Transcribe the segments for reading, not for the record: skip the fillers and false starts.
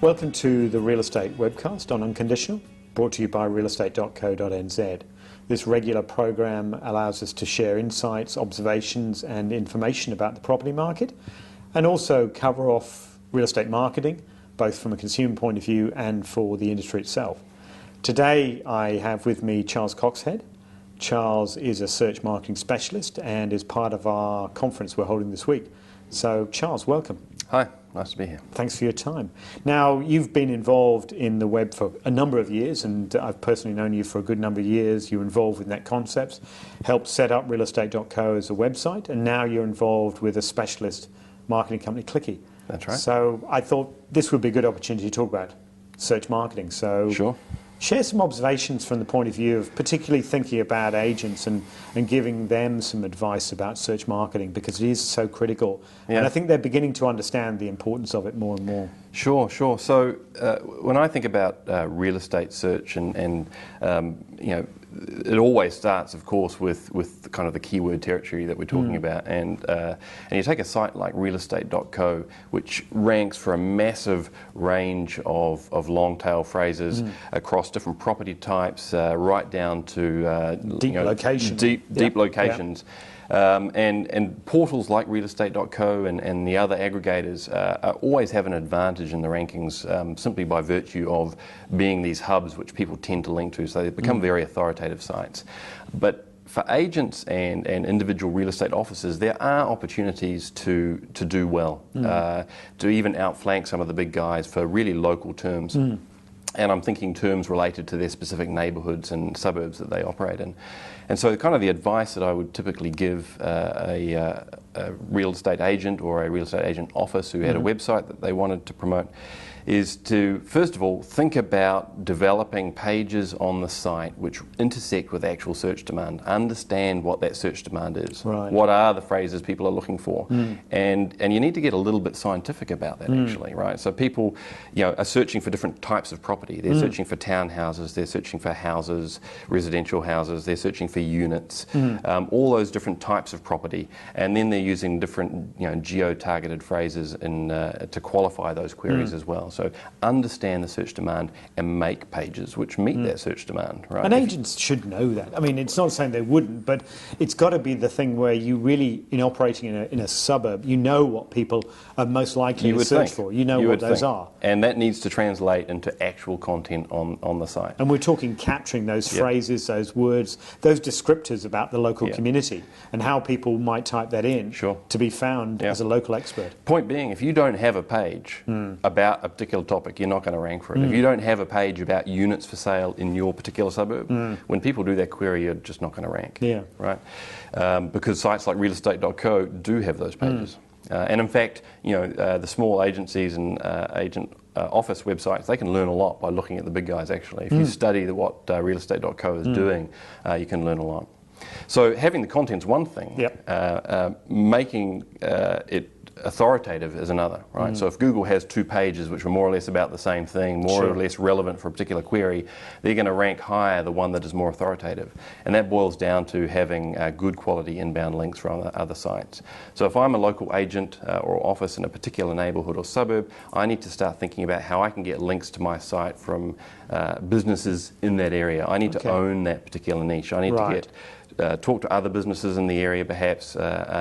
Welcome to the Real Estate webcast on Unconditional, brought to you by realestate.co.nz. This regular program allows us to share insights, observations and information about the property market, and also cover off real estate marketing, both from a consumer point of view and for the industry itself. Today I have with me Charles Coxhead. Charles is a search marketing specialist and is part of our conference we're holding this week. So Charles, welcome. Hi, nice to be here. Thanks for your time. Now, you've been involved in the web for a number of years, and I've personally known you for a good number of years. You're involved with Net Concepts, helped set up realestate.co as a website, and now you're involved with a specialist marketing company, Clikki. That's right. So I thought this would be a good opportunity to talk about search marketing. So sure. Share some observations from the point of view of particularly thinking about agents and giving them some advice about search marketing, because it is so critical. Yeah. And I think they're beginning to understand the importance of it more and more. Sure. So when I think about real estate search and you know, it always starts, of course, with kind of the keyword territory that we're talking about. And you take a site like realestate.co, which ranks for a massive range of long-tail phrases across different property types, right down to deep locations. Deep locations. And portals like realestate.co and the other aggregators always have an advantage in the rankings simply by virtue of being these hubs which people tend to link to, so they become very authoritative sites. But for agents and individual real estate offices, there are opportunities to do well, to even outflank some of the big guys for really local terms. And I'm thinking terms related to their specific neighbourhoods and suburbs that they operate in. And so kind of the advice that I would typically give a real estate agent or a real estate agent office who had a website that they wanted to promote is to, first of all, think about developing pages on the site which intersect with actual search demand. Understand what that search demand is. Right. What are the phrases people are looking for? And you need to get a little bit scientific about that, actually, right? So people, you know, are searching for different types of property. They're searching for townhouses, they're searching for houses, residential houses, they're searching for units, all those different types of property. And then they're using different, you know, geo-targeted phrases to qualify those queries as well. So understand the search demand and make pages which meet that search demand. Right? And agents should know that. I mean, it's not saying they wouldn't, but it's got to be the thing where you really, in operating in a suburb, you know what people are most likely to search for. You know what those are. And that needs to translate into actual content on the site. And we're talking capturing those phrases, those words, those descriptors about the local community and how people might type that in to be found as a local expert. Point being, if you don't have a page about a particular topic, you're not going to rank for it. If you don't have a page about units for sale in your particular suburb, when people do that query, you're just not going to rank. Right? Because sites like realestate.co do have those pages. And in fact, you know, the small agencies and agent office websites, they can learn a lot by looking at the big guys, actually. If you study what realestate.co is doing, you can learn a lot. So having the content's one thing, making it authoritative is another, right? So if Google has two pages which are more or less about the same thing, more or less relevant for a particular query, they're going to rank higher the one that is more authoritative. And that boils down to having good quality inbound links from other sites. So if I'm a local agent or office in a particular neighbourhood or suburb, I need to start thinking about how I can get links to my site from businesses in that area. I need to own that particular niche. I need to get talk to other businesses in the area, perhaps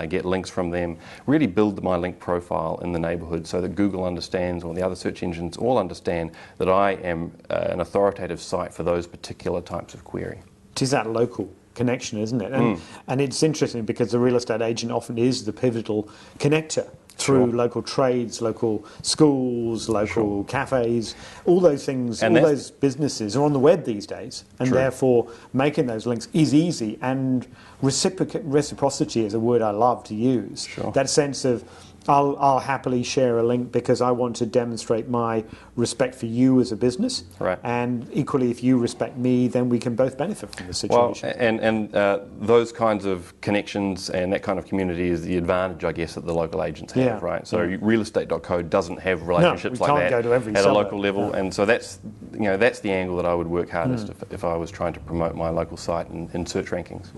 get links from them, really build my link profile in the neighbourhood so that Google understands, or the other search engines all understand, that I am an authoritative site for those particular types of query. It is that local connection, isn't it? And it's interesting because the real estate agent often is the pivotal connector through local trades, local schools, local cafes, all those things, all those businesses are on the web these days, and therefore making those links is easy, and reciprocity is a word I love to use. That sense of I'll happily share a link because I want to demonstrate my respect for you as a business. Right. And equally, if you respect me, then we can both benefit from the situation. Well, and those kinds of connections and that kind of community is the advantage, I guess, that the local agents have, right? So realestate.co doesn't have relationships like that at a local level, and so that's the angle that I would work hardest if I was trying to promote my local site in search rankings.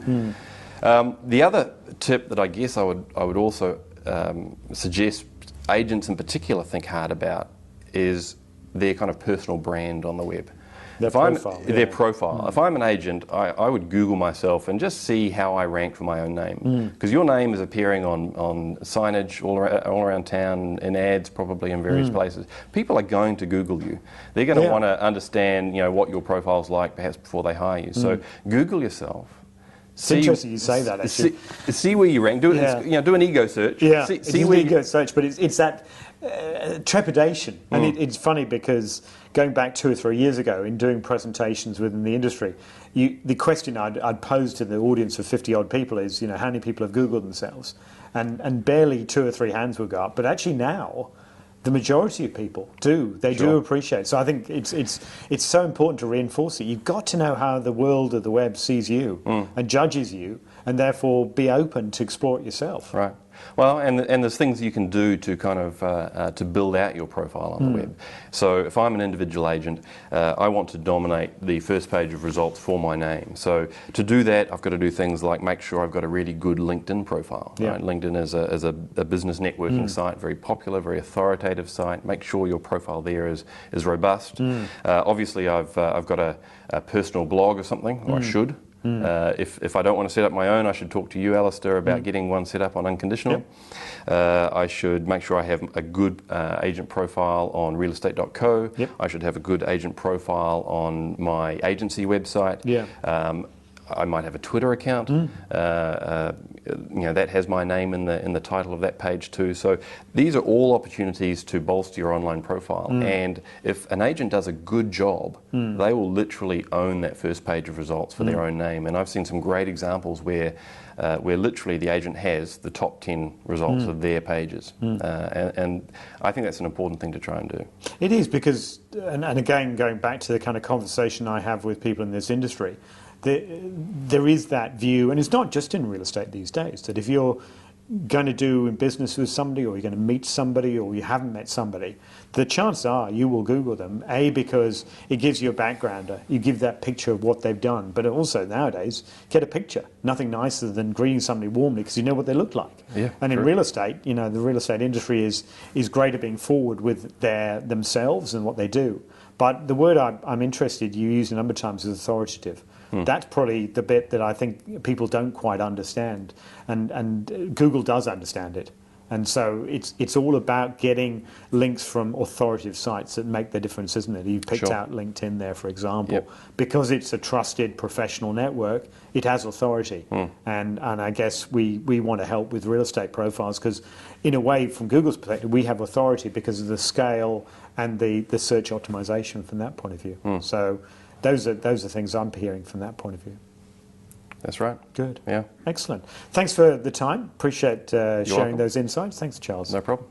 The other tip that I guess I would also suggest agents in particular think hard about is their kind of personal brand on the web. Their profile. Their profile. If I'm an agent, I would Google myself and just see how I rank for my own name. Because your name is appearing on signage all around town, in ads probably in various places. People are going to Google you. They're going to want to understand, you know, what your profile's like perhaps before they hire you. So Google yourself. It's interesting you say that, actually. See where you rank. Do an ego search. Yeah, see an ego search, but it's that trepidation. And it's funny because going back 2 or 3 years ago in doing presentations within the industry, the question I'd pose to the audience of 50-odd people is, you know, how many people have Googled themselves? And barely 2 or 3 hands would go up. But actually now, the majority of people do. They do appreciate it. So I think it's so important to reinforce it. You've got to know how the world of the web sees you and judges you, and therefore be open to explore it yourself. Right. Well, and there's things you can do to kind of to build out your profile on the web. So if I'm an individual agent, I want to dominate the first page of results for my name. So to do that, I've got to do things like make sure I've got a really good LinkedIn profile. Yeah. Right? LinkedIn is a business networking site, very popular, very authoritative site. Make sure your profile there is robust. Obviously, I've got a personal blog or something, or I should. If I don't want to set up my own, I should talk to you, Alistair, about getting one set up on Unconditional. Yep. I should make sure I have a good agent profile on realestate.co. Yep. I should have a good agent profile on my agency website. Yeah. I might have a Twitter account. You know, that has my name in the title of that page too. So these are all opportunities to bolster your online profile. And if an agent does a good job, they will literally own that first page of results for their own name. And I've seen some great examples where literally the agent has the top 10 results of their pages. And I think that's an important thing to try and do. It is, because, and again, going back to the kind of conversation I have with people in this industry, there is that view, and it's not just in real estate these days, that if you're going to do business with somebody, or you're going to meet somebody, or you haven't met somebody, the chances are you will Google them, because it gives you a backgrounder, you give that picture of what they've done, but also nowadays, get a picture. Nothing nicer than greeting somebody warmly because you know what they look like. Yeah, and in real estate, you know, the real estate industry is great at being forward with themselves and what they do. But the word I'm interested, you use a number of times, is authoritative. That's probably the bit that I think people don't quite understand, and Google does understand it. And so it's all about getting links from authoritative sites that make the difference, isn't it? You picked out LinkedIn there, for example. Because it's a trusted professional network, it has authority. And I guess we want to help with real estate profiles because, in a way, from Google's perspective, we have authority because of the scale and the search optimization from that point of view. So those are things I'm hearing from that point of view. That's right. Good. Yeah. Excellent. Thanks for the time. Appreciate sharing welcome. those insights. Thanks, Charles. No problem.